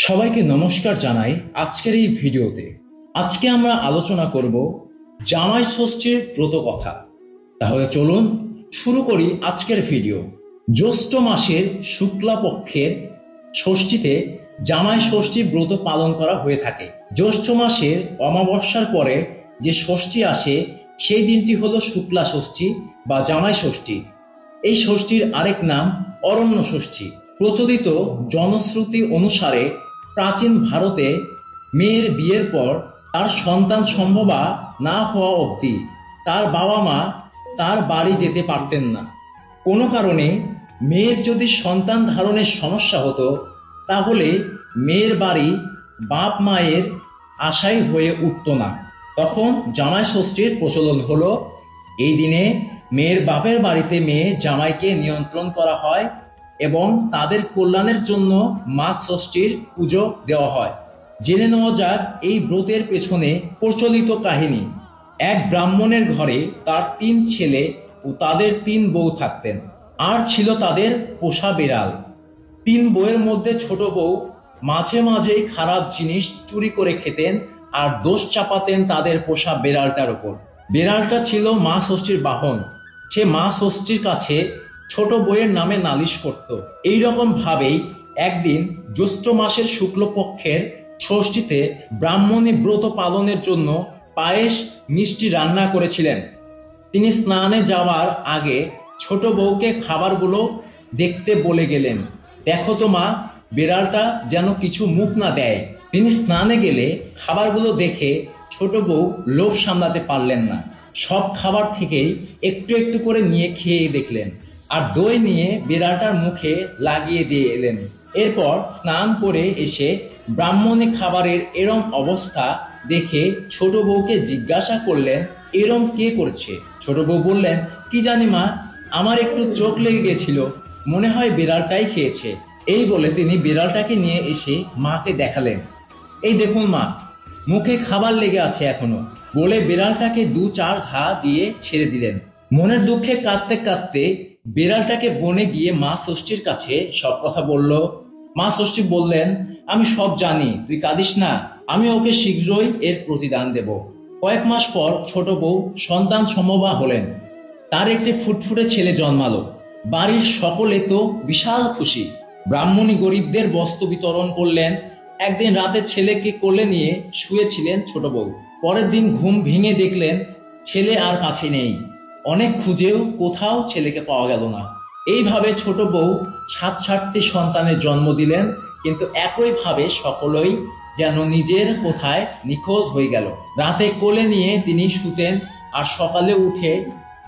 সবাইকে নমস্কার জানাই। আজকের এই ভিডিওতে আজকে আমরা আলোচনা করব জামাই ষষ্ঠীর ব্রত কথা। তাহলে চলুন শুরু করি আজকের ভিডিও। জ্যৈষ্ঠ মাসের শুক্লা পক্ষের ষষ্ঠীতে জামাই ষষ্ঠী ব্রত পালন করা হয়ে থাকে। জ্যৈষ্ঠ মাসের অমাবস্যার পরে যে ষষ্ঠী আসে সেই দিনটি হলো শুক্লা ষষ্ঠী বা জামাই ষষ্ঠী। এই ষষ্ঠীর আরেক নাম অরণ্য ষষ্ঠী। প্রচলিত জনশ্রুতি অনুসারে প্রাচীন ভারতে মেয়ের বিয়ের পর তার সন্তান সম্ভবা না হওয়া অবধি তার বাবা মা তার বাড়ি যেতে পারতেন না। কোনো কারণে মেয়ের যদি সন্তান ধারণের সমস্যা হতো তাহলে মেয়ের বাড়ি বাপ মায়ের আশাই হয়ে উঠত না। তখন জামাই ষষ্ঠীর প্রচলন হলো। এই দিনে মেয়ের বাপের বাড়িতে মেয়ে জামাইকে নিয়ন্ত্রণ করা হয় এবং তাদের কল্যাণের জন্য মা ষষ্ঠীর পুজো দেওয়া হয়। জেনে নেওয়া যাক এই ব্রতের পেছনে প্রচলিত কাহিনী। এক ব্রাহ্মণের ঘরে তার 3 ছেলে ও তাদের 3 বউ থাকতেন, আর ছিল তাদের পোষা বিড়াল। 3 বউয়ের মধ্যে ছোট বউ মাঝে মাঝেই খারাপ জিনিস চুরি করে খেতেন আর দোষ চাপাতেন তাদের পোষা বিড়ালটার উপর। বিড়ালটা ছিল মা ষষ্ঠীর বাহন। সে মা ষষ্ঠীর কাছে ছোট বউয়ের নামে নালিশ করত। এইরকম ভাবেই একদিন জ্যৈষ্ঠ মাসের শুক্লপক্ষের ষষ্ঠীতে ব্রাহ্মণী ব্রত পালনের জন্য পায়েস মিষ্টি রান্না করেছিলেন। তিনি স্নানে যাওয়ার আগে ছোট বউকে খাবারগুলো দেখতে বলে গেলেন। দেখো তো মা, বিড়ালটা যেন কিছু মুখ না দেয়। তিনি স্নানে গেলে খাবারগুলো দেখে ছোট বউ লোভ সামলাতে পারলেন না। সব খাবার থেকেই একটু একটু করে নিয়ে খেয়ে দেখলেন আর দই নিয়ে বিড়ালটার মুখে লাগিয়ে দিয়ে এলেন। এরপর স্নান করে এসে ব্রাহ্মণী খাবারের এরম অবস্থা দেখে ছোট বউকে জিজ্ঞাসা করলেন, এরম কে করছে? ছোট বউ বললেন, কি জানি মা, আমার একটু চোখ লেগে গেছিল, মনে হয় বিড়ালটাই খেয়েছে। এই বলে তিনি বিড়ালটাকে নিয়ে এসে মাকে দেখালেন। এই দেখুন মা, মুখে খাবার লেগে আছে এখনো, বলে বিড়ালটাকে 2-4 ঘা দিয়ে ছেড়ে দিলেন। মনের দুঃখে কাঁদতে কাঁদতে বিড়ালটাকে বনে গিয়ে মা ষষ্ঠীর কাছে সব কথা বলল। মা ষষ্ঠী বললেন, আমি সব জানি, তুই কাঁদিস না, আমি ওকে শীঘ্রই এর প্রতিদান দেব। কয়েক মাস পর ছোট বউ সন্তান সম্ভবা হলেন। তার একটি ফুটফুটে ছেলে জন্মালো। বাড়ির সকলে তো বিশাল খুশি। ব্রাহ্মণী গরিবদের বস্ত্র বিতরণ করলেন। একদিন রাতে ছেলেকে কোলে নিয়ে শুয়েছিলেন ছোট বউ। পরের দিন ঘুম ভেঙে দেখলেন ছেলে আর কাছে নেই। অনেক খুঁজেও কোথাও ছেলেকে পাওয়া গেল না। এইভাবে ছোট বউ 7-8টি সন্তানের জন্ম দিলেন, কিন্তু একইভাবে সকলেই যেন নিজের কোথায় নিখোঁজ হয়ে গেল। রাতে কোলে নিয়ে তিনি শুতেন আর সকালে উঠে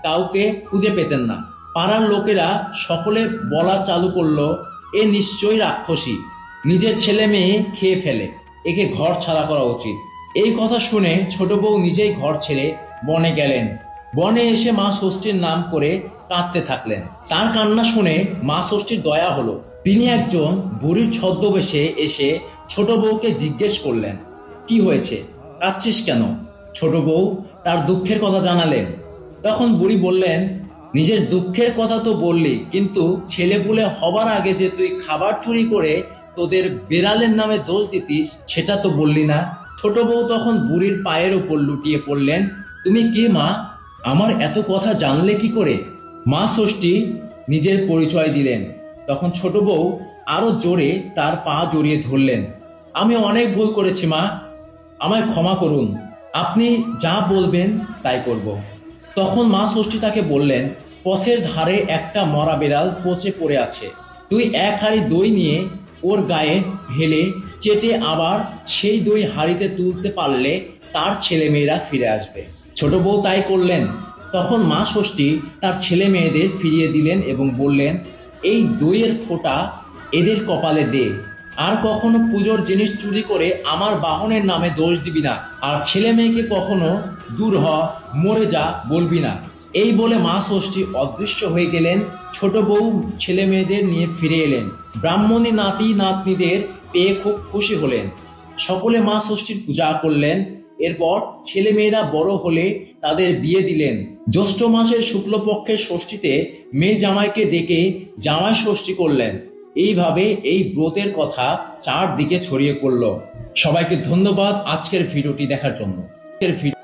কাউকে খুঁজে পেতেন না। পাড়ার লোকেরা সকলে বলা চালু করলো, এ নিশ্চয়ই রাক্ষসী, নিজের ছেলে মেয়ে খেয়ে ফেলে, একে ঘর ছাড়া করা উচিত। এই কথা শুনে ছোট বউ নিজেই ঘর ছেড়ে বনে গেলেন। বনে এসে মা ষষ্ঠীর নাম করে কাঁদতে থাকলেন। তার কান্না শুনে মা ষষ্ঠীর দয়া হলো। তিনি একজন বুড়ির ছদ্মবেশে এসে ছোট বউকে জিজ্ঞেস করলেন, কি হয়েছে, কাঁদছিস কেন? ছোট বউ তার দুঃখের কথা জানালেন। তখন বুড়ি বললেন, নিজের দুঃখের কথা তো বললি, কিন্তু ছেলেপুলে হবার আগে যে তুই খাবার চুরি করে তোদের বিড়ালের নামে দোষ দিতিস সেটা তো বললি না। ছোট বউ তখন বুড়ির পায়ের উপর লুটিয়ে পড়লেন, তুমি কে মা, আমার এত কথা জানলে কি করে? মা ষষ্ঠী নিজের পরিচয় দিলেন। তখন ছোট বউ আরো জোরে তার পা জড়িয়ে ধরলেন। আমি অনেক ভুল করেছি মা, আমায় ক্ষমা করুন, আপনি যা বলবেন তাই করব। তখন মা ষষ্ঠী তাকে বললেন, পথের ধারে একটা মরা বিড়াল পচে পড়ে আছে, তুই 1 হাঁড়ি দই নিয়ে ওর গায়ে ঢেলে চেটে আবার সেই দই হাঁড়িতে তুলতে পারলে তার ছেলে মেয়েরা ফিরে আসবে। ছোট বউ তাই করলেন। তখন মা ষষ্ঠী তার ছেলে মেয়েদের ফিরিয়ে দিলেন এবং বললেন, এই দইয়ের ফোঁটা এদের কপালে দে, আর কখনো পুজোর জিনিস চুরি করে আমার বাহনের নামে দোষ দিবি না, আর ছেলে মেয়েকে কখনো দূর হ, মরে যা বলবি না। এই বলে মা ষষ্ঠী অদৃশ্য হয়ে গেলেন। ছোট বউ ছেলে মেয়েদের নিয়ে ফিরে এলেন। ব্রাহ্মণী নাতি নাতনিদের পেয়ে খুব খুশি হলেন। সকলে মা ষষ্ঠীর পূজা করলেন। এরপর ছেলে মেয়েরা বড় হলে তাদের বিয়ে দিলেন। জ্যৈষ্ঠ মাসের শুক্লপক্ষের ষষ্ঠীতে মেয়ে জামাইকে ডেকে জামাই ষষ্ঠী করলেন। এইভাবে এই ব্রতের কথা চারদিকে ছড়িয়ে পড়ল। সবাইকে ধন্যবাদ আজকের ভিডিওটি দেখার জন্য।